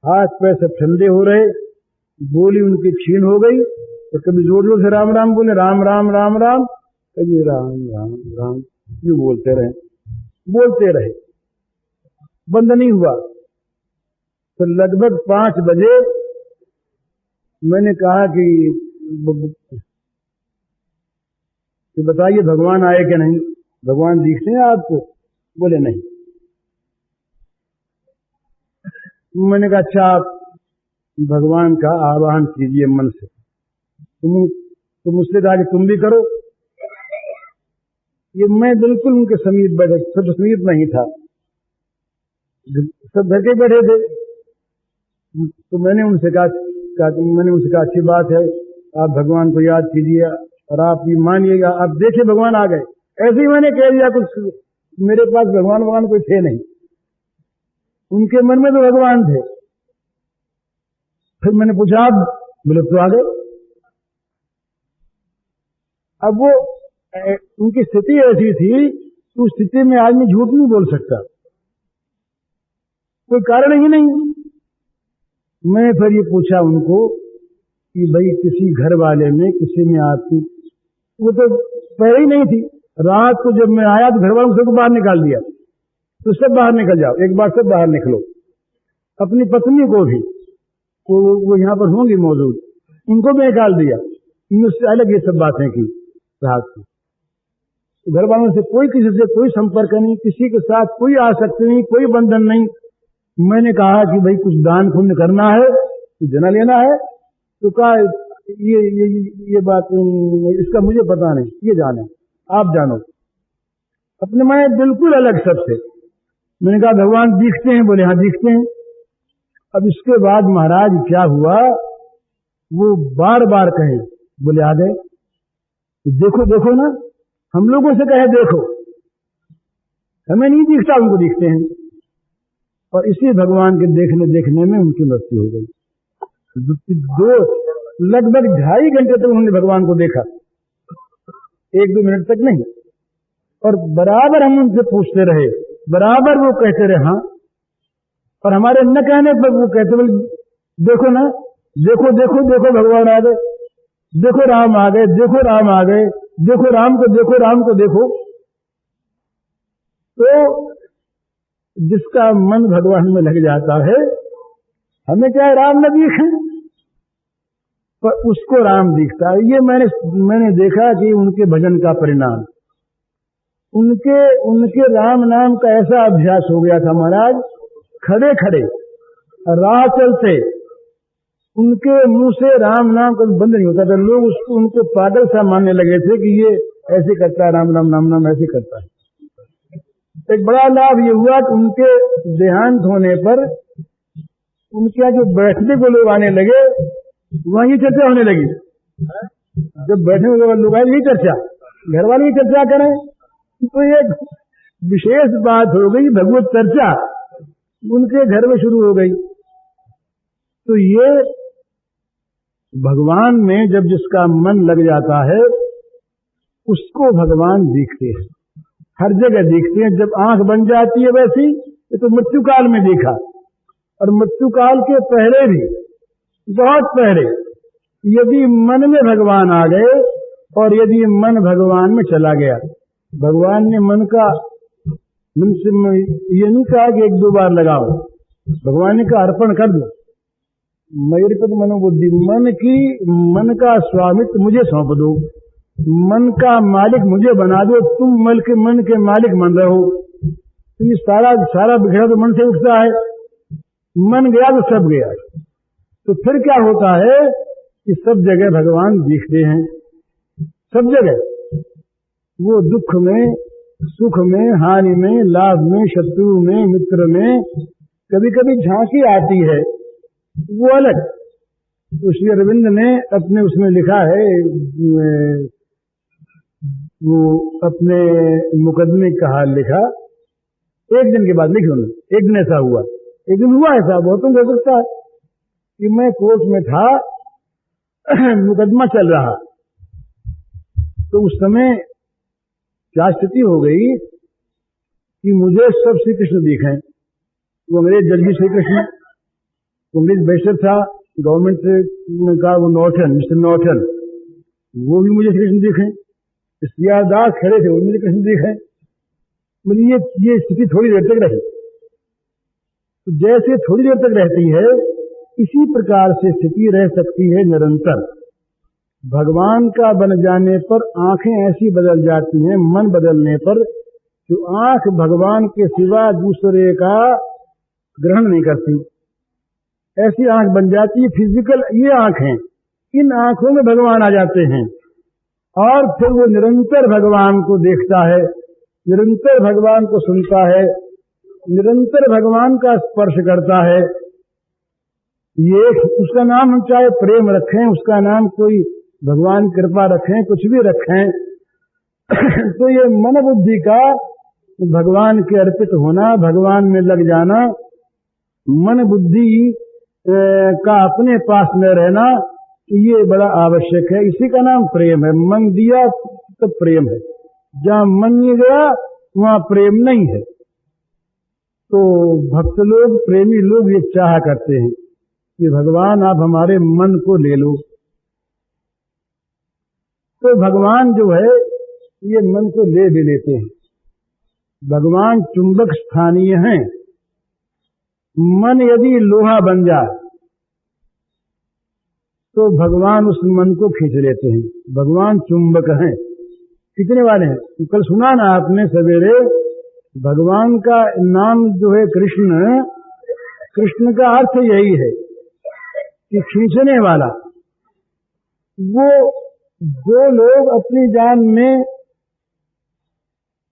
हाथ पैर सब ठंडे हो रहे, बोली उनकी छीन हो गई। तो कभी जोर जोर से राम राम बोले, राम राम राम राम, कभी राम राम राम, यूं बोलते रहे, बंद नहीं हुआ। तो लगभग 5 बजे मैंने कहा कि बताइए भगवान आए कि नहीं, भगवान दिखते हैं आपको? बोले नहीं। मैंने कहा अच्छा आप भगवान का आवाहन कीजिए मन से। तुम मुझसे कहा कि तुम भी करो। ये मैं बिल्कुल उनके समीप बैठे, सब समीप नहीं था, सब घर के बैठे थे। तो मैंने उनसे कहा अच्छी बात है, आप भगवान को याद कीजिए और आप ये मानिएगा, आप देखिए भगवान आ गए। ऐसे ही मैंने कह दिया, कुछ मेरे पास भगवान कोई थे नहीं, उनके मन में तो भगवान थे। फिर मैंने पूछा आप? बोले तो आ गए। अब वो उनकी स्थिति ऐसी थी, उस स्थिति में आदमी झूठ नहीं बोल सकता, कोई कारण ही नहीं। मैं फिर ये पूछा उनको कि भाई किसी घर वाले में किसी में आपकी, वो तो पहले ही नहीं थी। रात को जब मैं आया तो घर वालों को सबको बाहर निकाल दिया, तो सब बाहर निकल जाओ, एक बार सब बाहर निकलो। अपनी पत्नी को भी, वो यहाँ पर होंगी मौजूद, उनको भी निकाल दिया। मुझसे अलग ये सब बातें की रात को। घर वालों से किसी से कोई संपर्क नहीं, किसी के साथ कोई आसक्ति नहीं, कोई बंधन नहीं। मैंने कहा कि भाई कुछ दान पुण्य करना है, कुछ जना लेना है, तो कहा ये बात इसका मुझे पता नहीं, ये जाने, आप जानो। अपने में बिल्कुल अलग सबसे। मैंने कहा भगवान दिखते हैं? बोले हाँ दिखते हैं। अब इसके बाद महाराज क्या हुआ, वो बार बार कहे, बोले आ गए, देखो देखो ना, हम लोगों से कहे देखो, हमें नहीं दिखता, उनको दिखते हैं। और इसी भगवान के देखने में उनकी मृत्यु हो गई। लगभग 2.5 घंटे तक उन्होंने भगवान को देखा, 1-2 मिनट तक नहीं। और बराबर हम उनसे पूछते रहे, बराबर वो कहते रहे हाँ, और हमारे न कहने पर वो कहते बोले देखो ना, देखो देखो देखो भगवान आ गए, देखो राम आ गए, देखो राम आ गए, देखो राम को देखो, राम को देखो। तो जिसका मन भगवान में लग जाता है, हमें चाहे राम न दिखे पर उसको राम दिखता है। ये मैंने देखा कि उनके भजन का परिणाम, उनके राम नाम का ऐसा अभ्यास हो गया था महाराज, खड़े खड़े राह चलते उनके मुंह से राम नाम कभी बंद नहीं होता था। लोग उनको पागल सा मानने लगे थे कि ये ऐसे करता है, राम नाम नाम नाम ऐसे करता है। एक बड़ा लाभ ये हुआ कि उनके देहांत होने पर उनके यहाँ जो बैठने को लोग आने लगे, वहीं चर्चा होने लगी। जब बैठने को लोग आए, यही चर्चा, घर वाले ही चर्चा करें, तो एक विशेष बात हो गई, भगवत चर्चा उनके घर में शुरू हो गई। तो ये भगवान में जब जिसका मन लग जाता है, उसको भगवान दिखते हैं, हर जगह दिखते हैं। जब आंख बन जाती है वैसी, ये तो मृत्यु काल में देखा, और मृत्यु काल के पहले भी, बहुत पहले, यदि मन में भगवान आ गए और यदि मन भगवान में चला गया, भगवान ने मन का ये नहीं कहा कि 1-2 बार लगाओ, भगवान ने कहा अर्पण कर दो, मेरे को तो मनोबुद्धि, मन का स्वामित्व मुझे सौंप दो, मन का मालिक मुझे बना दो, तुम मन के मालिक बन रहो। तो ये सारा बिखरा तो मन से उठता है, मन गया तो सब गया। तो फिर क्या होता है कि सब जगह भगवान दिखते हैं, सब जगह। वो दुख में, सुख में, हानि में, लाभ में, शत्रु में, मित्र में, कभी कभी झांकी आती है, वो अलग। तो श्री अरविंद ने अपने उसमें लिखा है, वो अपने मुकदमे का हाल लिखा, एक दिन के बाद लिखी उन्होंने। एक दिन ऐसा हुआ, एक दिन हुआ ऐसा, बहुतों को हो सकता है कि मैं कोर्ट में था, मुकदमा चल रहा, तो उस समय क्या स्थिति हो गई कि मुझे सब श्री कृष्ण दिखे। वो अंग्रेज जज भी श्री कृष्ण, अंग्रेज बैरिस्टर था गवर्नमेंट का, वो नॉर्टन, मिस्टर नॉर्टन, वो भी मुझे श्री कृष्ण दिखे। सीआर दास खड़े थे, वो मुझे कृष्ण दिखे। मुझे ये स्थिति थोड़ी देर तक रही। तो जैसे थोड़ी देर तक रहती है, इसी प्रकार से स्थिति रह सकती है निरंतर। भगवान का बन जाने पर आंखें ऐसी बदल जाती हैं, मन बदलने पर, जो आंख भगवान के सिवा दूसरे का ग्रहण नहीं करती, ऐसी आंख बन जाती है। फिजिकल ये आंखें, इन आंखों में भगवान आ जाते हैं, और फिर वो निरंतर भगवान को देखता है, निरंतर भगवान को सुनता है, निरंतर भगवान का स्पर्श करता है। ये उसका नाम हम चाहे प्रेम रखें, उसका नाम कोई भगवान कृपा रखें, कुछ भी रखें, तो ये मन बुद्धि का भगवान के अर्पित होना, भगवान में लग जाना, मन बुद्धि का अपने पास में रहना, ये बड़ा आवश्यक है। इसी का नाम प्रेम है। मन दिया तो प्रेम है, जहां मन नहीं गया वहां प्रेम नहीं है। तो भक्त लोग, प्रेमी लोग ये चाह करते हैं कि भगवान आप हमारे मन को ले लो। तो भगवान जो है ये मन को ले भी लेते हैं। भगवान चुंबक स्थानीय हैं। मन यदि लोहा बन जाए तो भगवान उस मन को खींच लेते हैं। भगवान चुंबक हैं। कितने वाले हैं? कल सुना ना आपने सवेरे, भगवान का नाम जो है कृष्ण, कृष्ण का अर्थ यही है कि खींचने वाला। वो जो लोग अपनी जान में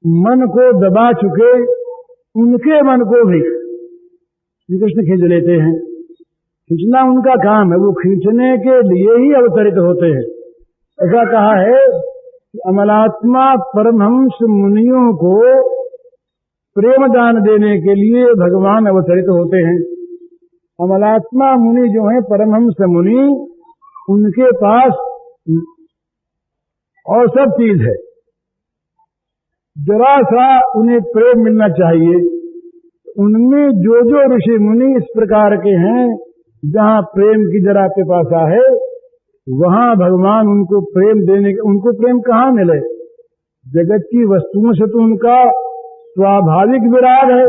मन को दबा चुके, उनके मन को भी श्री कृष्ण खींच लेते हैं। खींचना उनका काम है, वो खींचने के लिए ही अवतरित होते हैं। ऐसा कहा है कि अमलात्मा परमहंस मुनियों को प्रेम दान देने के लिए भगवान अवतरित होते हैं। अमलात्मा मुनि जो हैं, परमहंस मुनि, उनके पास और सब चीज है, जरा सा उन्हें प्रेम मिलना चाहिए। उनमें जो जो ऋषि मुनि इस प्रकार के हैं, जहाँ प्रेम की जरा पिपासा है, वहाँ भगवान उनको प्रेम देने के, उनको प्रेम कहाँ मिले? जगत की वस्तुओं से तो उनका स्वाभाविक विराग है,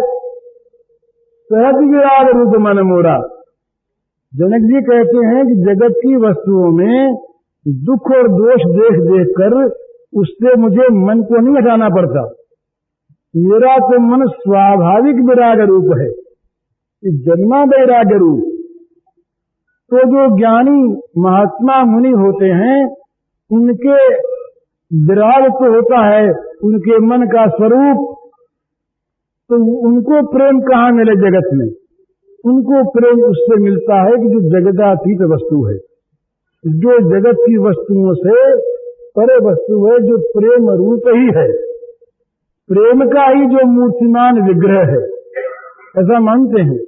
सहज विराग रूप मन मोरा। जनक जी कहते हैं कि जगत की वस्तुओं में दुख और दोष देख देख कर उससे मुझे मन को नहीं हटाना पड़ता। मेरा तो मन स्वाभाविक विराग रूप है, जन्मा वैराग्य रूप। तो जो ज्ञानी महात्मा मुनि होते हैं, उनके विराग तो होता है उनके मन का स्वरूप, तो उनको प्रेम कहाँ मिले जगत में? उनको प्रेम उससे मिलता है कि जो जगदातीत वस्तु है, जो जगत की वस्तुओं से परे वस्तु है, जो प्रेम रूप ही है, प्रेम का ही जो मूर्तिमान विग्रह है, ऐसा मानते हैं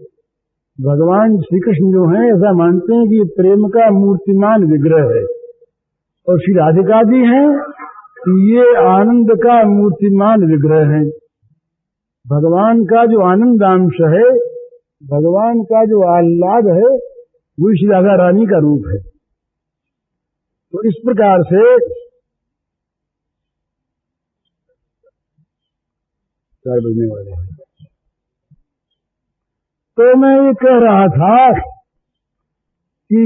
भगवान श्री कृष्ण जो हैं, ऐसा मानते हैं कि प्रेम का मूर्तिमान विग्रह है। और श्री राधिका जी हैं, ये आनंद का मूर्तिमान विग्रह है। भगवान का जो आनंदांश है, भगवान का जो आह्लाद है, वो श्री राधा रानी का रूप है। तो इस प्रकार से चार बजने वाले हैं। तो मैं ये कह रहा था कि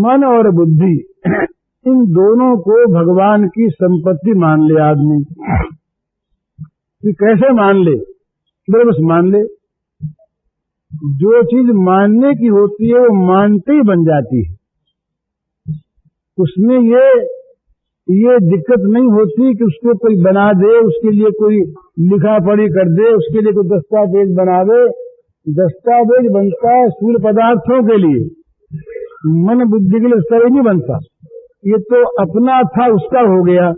मन और बुद्धि, इन दोनों को भगवान की संपत्ति मान ले आदमी। कि कैसे मान ले? बस मान ले। जो चीज मानने की होती है वो मानते ही बन जाती है। उसमें ये दिक्कत नहीं होती कि उसको कोई बना दे, उसके लिए कोई लिखा पढ़ी कर दे, उसके लिए कोई दस्तावेज बना दे। दस्तावेज बनता है स्थूल पदार्थों के लिए, मन बुद्धि के लिए इस तरह नहीं बनता। ये तो अपना था उसका हो गया,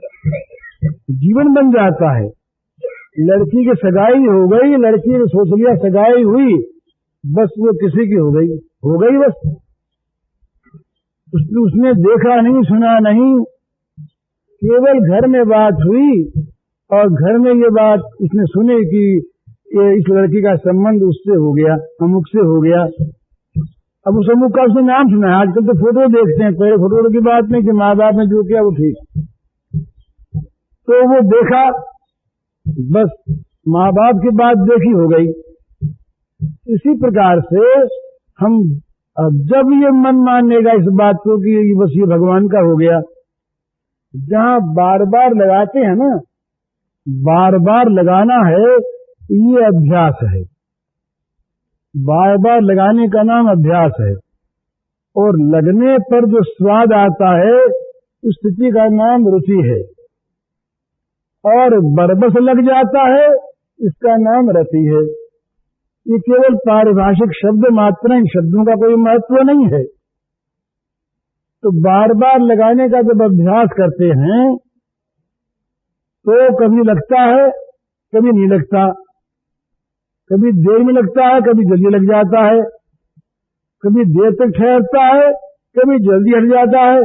जीवन बन जाता है। लड़की की सगाई हो गई, लड़की ने सोच लिया सगाई हुई, बस वो किसी की हो गई बस। उसने देखा नहीं, सुना नहीं, केवल घर में बात हुई और घर में ये बात उसने सुनी कि इस लड़की का संबंध उससे हो गया, अमुक से हो गया। अब उस अमुक का उसने नाम सुना है। आजकल तो फोटो देखते हैं, पहले फोटो की बात नहीं कि माँ बाप ने जो किया वो ठीक। तो वो देखा, बस माँ बाप की बात देखी हो गई। इसी प्रकार से हम जब ये मन मानेगा इस बात को कि बस ये भगवान का हो गया, जहाँ बार बार लगाते हैं ना, बार बार लगाना है, ये अभ्यास है। बार बार लगाने का नाम अभ्यास है। और लगने पर जो स्वाद आता है उस स्थिति का नाम रुचि है। और बरबस लग जाता है, इसका नाम रति है। ये केवल पारिभाषिक शब्द मात्र, इन शब्दों का कोई महत्व नहीं है। तो बार बार लगाने का जब अभ्यास करते हैं तो कभी लगता है, कभी नहीं लगता, कभी देर में लगता है, कभी जल्दी लग जाता है, कभी देर तक ठहरता है, कभी जल्दी हट जाता है।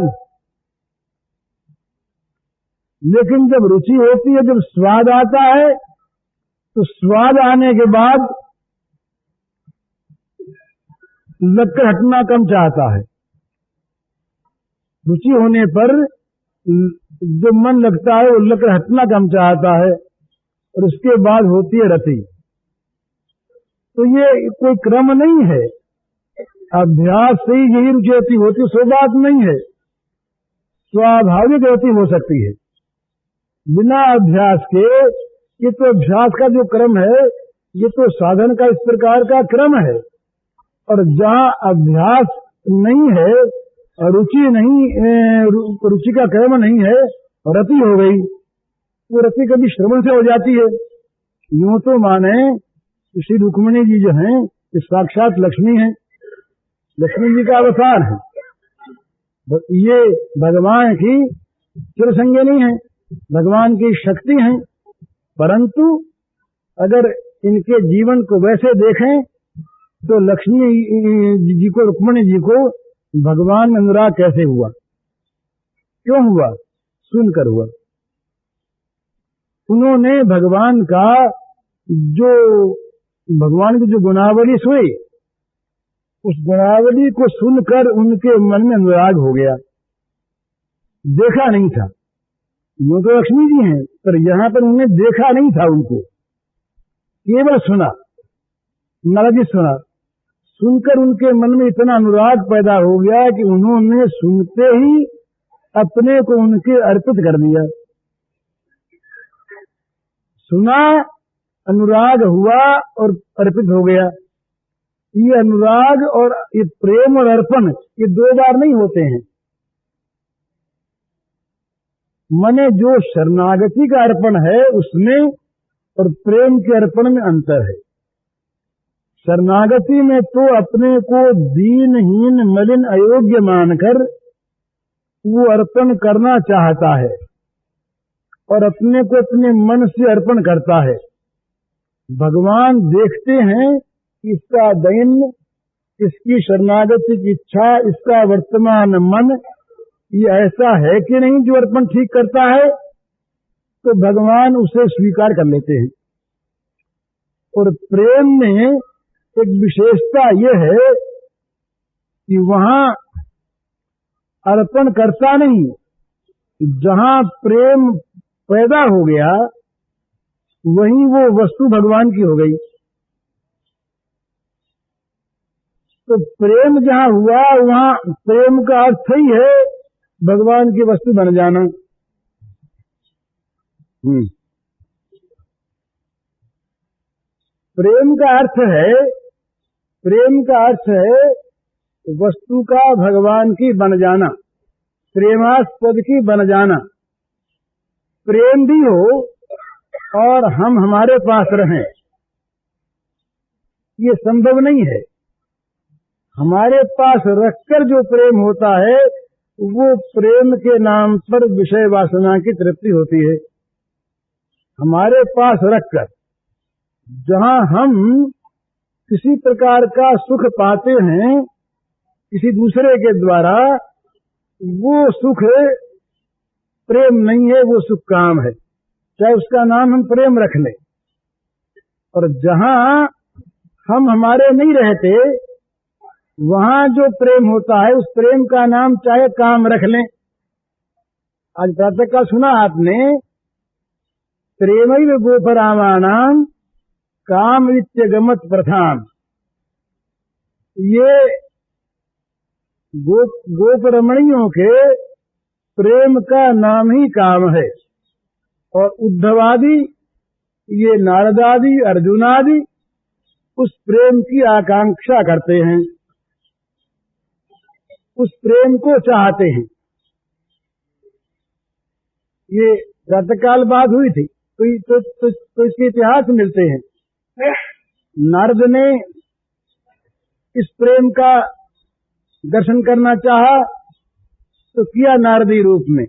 लेकिन जब रुचि होती है, जब स्वाद आता है, तो स्वाद आने के बाद लगकर हटना कम चाहता है। रुचि होने पर जो मन लगता है वो लगकर हटना कम चाहता है, और उसके बाद होती है रति। तो ये कोई क्रम नहीं है, अभ्यास से ही यही रुचि होती, सो बात नहीं है। स्वाभाविक रति हो सकती है बिना अभ्यास के। ये तो अभ्यास का जो क्रम है, ये तो साधन का इस प्रकार का क्रम है। और जहाँ अभ्यास नहीं है, रुचि नहीं, रुचि का क्रम नहीं है, रति हो गई, वो रति कभी श्रवण से हो जाती है। यूं तो माने श्री रुक्मिणी जी जो हैं, ये साक्षात लक्ष्मी हैं, लक्ष्मी जी का अवतार है। ये भगवान की चिरसंगिनी है, भगवान की शक्ति है। परंतु अगर इनके जीवन को वैसे देखें तो लक्ष्मी जी को, रुक्मिणी जी को भगवान में अनुराग कैसे हुआ, क्यों हुआ? सुनकर हुआ। उन्होंने भगवान की जो गुणावली सुनी, उस गुणावली को सुनकर उनके मन में अनुराग हो गया। देखा नहीं था, यूं तो लक्ष्मी जी हैं, पर यहां पर उन्होंने देखा नहीं था उनको, केवल सुना, नारद जी सुना। सुनकर उनके मन में इतना अनुराग पैदा हो गया कि उन्होंने सुनते ही अपने को उनके अर्पित कर दिया। सुना, अनुराग हुआ और अर्पित हो गया। ये अनुराग और ये प्रेम और अर्पण ये दो बार नहीं होते हैं। मने जो शरणागति का अर्पण है उसमें और प्रेम के अर्पण में अंतर है। शरणागति में तो अपने को दीनहीन मलिन अयोग्य मानकर वो अर्पण करना चाहता है और अपने को अपने मन से अर्पण करता है। भगवान देखते हैं इसका दैन्य, इसकी शरणागति की इच्छा, इसका वर्तमान मन ये ऐसा है कि नहीं जो अर्पण ठीक करता है, तो भगवान उसे स्वीकार कर लेते हैं। और प्रेम में एक विशेषता ये है कि वहां अर्पण करता नहीं, जहां प्रेम पैदा हो गया वहीं वो वस्तु भगवान की हो गई। तो प्रेम जहां हुआ वहां प्रेम का अर्थ ही है भगवान की वस्तु बन जाना। प्रेम का अर्थ है वस्तु का भगवान की बन जाना, प्रेमास्पद की बन जाना। प्रेम भी हो और हम हमारे पास रहें, ये संभव नहीं है। हमारे पास रखकर जो प्रेम होता है वो प्रेम के नाम पर विषय वासना की तृप्ति होती है। हमारे पास रखकर जहां हम किसी प्रकार का सुख पाते हैं किसी दूसरे के द्वारा, वो सुख प्रेम नहीं है, वो सुख काम है, चाहे उसका नाम हम प्रेम रख लें। और जहां हम हमारे नहीं रहते वहां जो प्रेम होता है उस प्रेम का नाम चाहे काम रख लें। आज प्रातः का सुना आपने, प्रेमैव गोपरामाणाम काम वित्यगमत प्रथाम। ये गोपरमणियों के प्रेम का नाम ही काम है। और उद्धवादि, ये नारदादि, अर्जुनादि उस प्रेम की आकांक्षा करते हैं, उस प्रेम को चाहते हैं। ये प्रातःकाल बात हुई थी तो इसके इतिहास मिलते हैं। नारद ने इस प्रेम का दर्शन करना चाहा तो किया नारदी रूप में।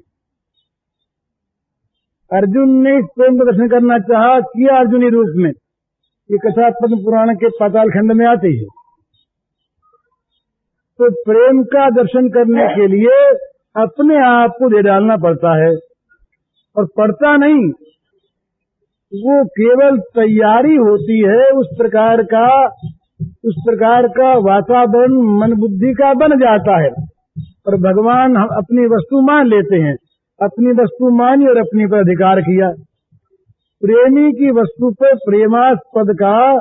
अर्जुन ने इस प्रेम का दर्शन करना चाहा, किया अर्जुनी रूप में। ये कथा पद्म पुराण के पाताल खंड में आती है। तो प्रेम का दर्शन करने के लिए अपने आप को दे डालना पड़ता है, और पड़ता नहीं, वो केवल तैयारी होती है। उस प्रकार का वातावरण मन बुद्धि का बन जाता है। और भगवान हम अपनी वस्तु मान लेते हैं, अपनी वस्तु मानी और अपनी पर अधिकार किया। प्रेमी की वस्तु पर प्रेमास्पद का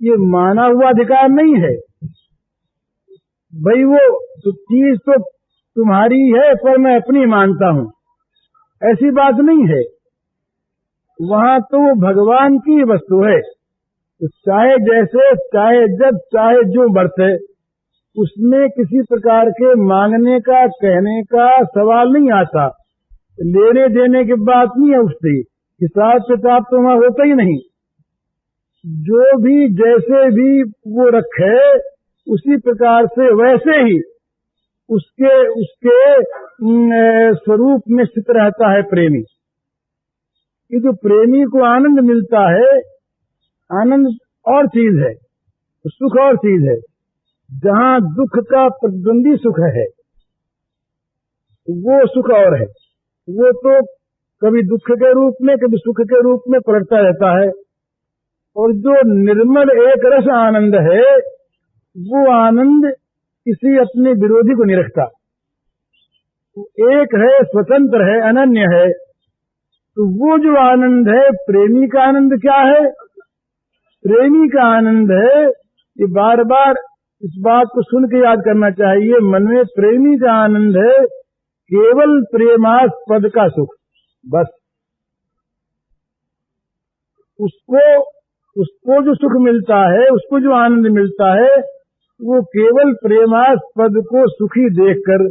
ये माना हुआ अधिकार नहीं है। भाई वो चीज तो तुम्हारी है पर मैं अपनी मानता हूं, ऐसी बात नहीं है। वहां तो वो भगवान की वस्तु है, तो चाहे जैसे, चाहे जब, चाहे जो बरसे, उसमें किसी प्रकार के मांगने का, कहने का सवाल नहीं आता। लेने देने की बात नहीं है उठती, हिसाब किताब तो वहां होता ही नहीं। जो भी जैसे भी वो रखे उसी प्रकार से वैसे ही उसके स्वरूप में स्थित रहता है प्रेमी। कि जो प्रेमी को आनंद मिलता है, आनंद और चीज है, सुख और चीज है। जहाँ दुख का प्रतिद्वंदी सुख है वो सुख और है, वो तो कभी दुख के रूप में कभी सुख के रूप में पलटता रहता है। और जो निर्मल एक रस आनंद है वो आनंद किसी अपने विरोधी को नहीं रखता, एक है, स्वतंत्र है, अनन्य है। तो वो जो आनंद है, प्रेमी का आनंद क्या है? प्रेमी का आनंद है, ये बार बार इस बात को सुन के याद करना चाहिए मन में, प्रेमी का आनंद है केवल प्रेमास्पद का सुख, बस। उसको जो सुख मिलता है, उसको जो आनंद मिलता है, वो केवल प्रेमास्पद को सुखी देखकर,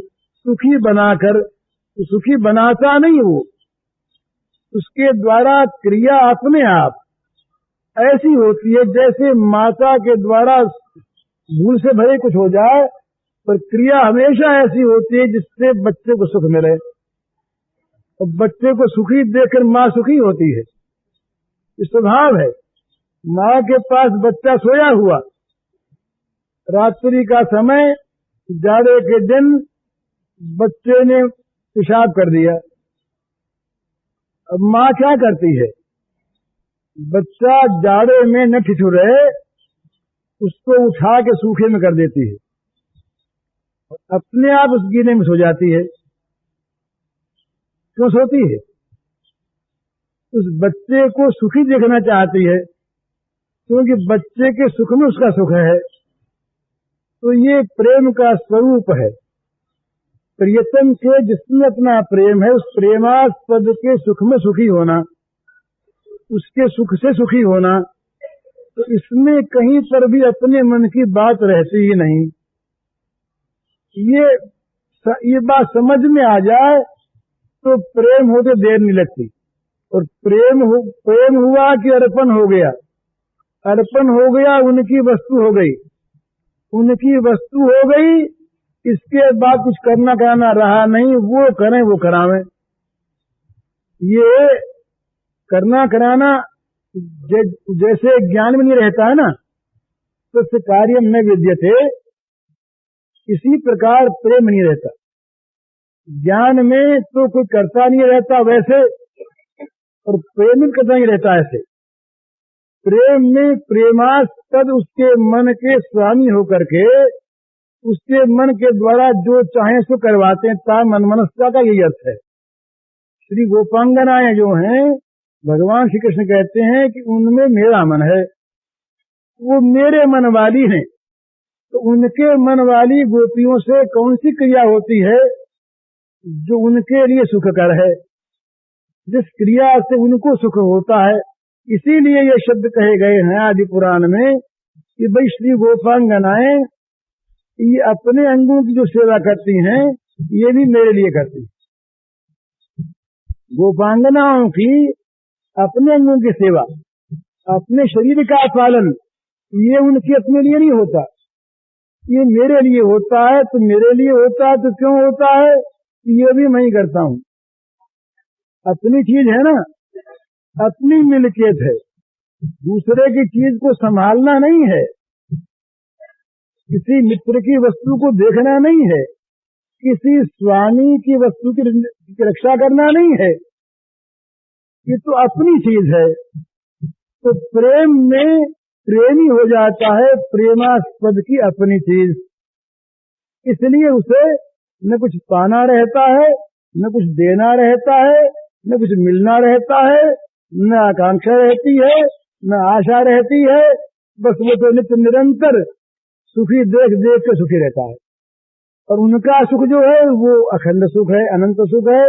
सुखी बनाकर, सुखी बनाता नहीं, वो उसके द्वारा क्रिया अपने आप ऐसी होती है जैसे माता के द्वारा भूल से भरे कुछ हो जाए, पर क्रिया हमेशा ऐसी होती है जिससे बच्चे को सुख मिले। और बच्चे को सुखी देखकर माँ सुखी होती है, ये स्वभाव है। माँ के पास बच्चा सोया हुआ, रात्रि का समय, जाड़े के दिन बच्चे ने पेशाब कर दिया। अब माँ क्या करती है? बच्चा जाड़े में न ठिठुरे, उसको उठा के सूखे में कर देती है, अपने आप उस गीले में सो जाती है। क्यों सोती है? उस बच्चे को सुखी देखना चाहती है, क्योंकि बच्चे के सुख में उसका सुख है। तो ये प्रेम का स्वरूप है। प्रियतम के जिसमें अपना प्रेम है, उस प्रेमास्पद के सुख में सुखी होना, उसके सुख से सुखी होना, तो इसमें कहीं पर भी अपने मन की बात रहती ही नहीं। ये बात समझ में आ जाए तो प्रेम होते देर नहीं लगती। और प्रेम हुआ कि अर्पण हो गया, अर्पण हो गया, उनकी वस्तु हो गई, उनकी वस्तु हो गई, इसके बाद कुछ करना कराना रहा नहीं, वो करें वो करावें। ये करना कराना जैसे ज्ञान में नहीं रहता है ना, तो कार्यम न विद्यते, इसी प्रकार प्रेम नहीं रहता। ज्ञान में तो कोई करता नहीं रहता वैसे, और प्रेम में करता नहीं रहता ऐसे। प्रेम में प्रेमास्पद उसके मन के स्वामी होकर के, उसके मन के द्वारा जो चाहे सो करवाते हैं, ता मन मनस्ता का यही अर्थ है। श्री गोपांगनाएं जो हैं, भगवान श्री कृष्ण कहते हैं कि उनमें मेरा मन है, वो मेरे मन वाली हैं। तो उनके मन वाली गोपियों से कौन सी क्रिया होती है जो उनके लिए सुखकर है, जिस क्रिया से उनको सुख होता है। इसीलिए ये शब्द कहे गए हैं आदि पुराण में कि भाई श्री गोपांगनाएं ये अपने अंगों की जो सेवा करती हैं, ये भी मेरे लिए करती हैं। गोपांगनाओं की अपने अंगों की सेवा, अपने शरीर का पालन, ये उनकी अपने लिए नहीं होता, ये मेरे लिए होता है। तो मेरे लिए होता है तो क्यों होता है? ये भी मैं ही करता हूँ। अपनी चीज है ना, अपनी मिल्कियत है, दूसरे की चीज को संभालना नहीं है, किसी मित्र की वस्तु को देखना नहीं है, किसी स्वामी की वस्तु की रक्षा करना नहीं है, ये तो अपनी चीज है। तो प्रेम में प्रेमी हो जाता है प्रेमास्पद की अपनी चीज, इसलिए उसे न कुछ पाना रहता है, न कुछ देना रहता है, न कुछ मिलना रहता है, न आकांक्षा रहती है, न आशा रहती है। बस वो तो नित्य निरंतर सुखी देख देख के सुखी रहता है। और उनका सुख जो है वो अखंड सुख है, अनंत सुख है।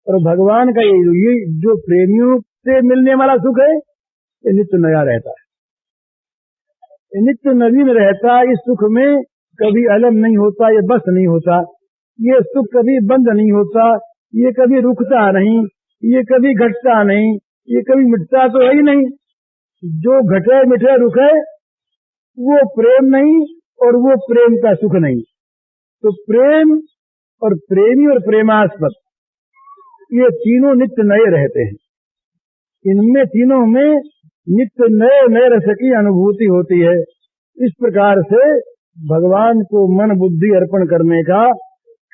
और भगवान का ये जो प्रेमियों से मिलने वाला सुख है, ये नित्य नया रहता है, ये नित्य नवीन रहता है। इस सुख में कभी अलम नहीं होता, ये बस नहीं होता, ये सुख कभी बंद नहीं होता, ये कभी रुकता नहीं, ये कभी घटता नहीं, ये कभी मिटता तो है ही नहीं। जो घटे मिटे रुके वो प्रेम नहीं, और वो प्रेम का सुख नहीं। तो प्रेम और प्रेमी और प्रेमास्पद ये तीनों नित्य नए रहते हैं। इनमें तीनों में नित्य नए नए रस की अनुभूति होती है। इस प्रकार से भगवान को मन बुद्धि अर्पण करने का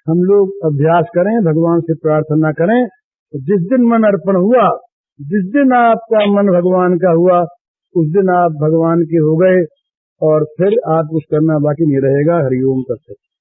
हम लोग अभ्यास करें, भगवान से प्रार्थना करें। तो जिस दिन मन अर्पण हुआ, जिस दिन आपका मन भगवान का हुआ, उस दिन आप भगवान के हो गए और फिर आप कुछ करना बाकी नहीं रहेगा। हरिओम तत्सत।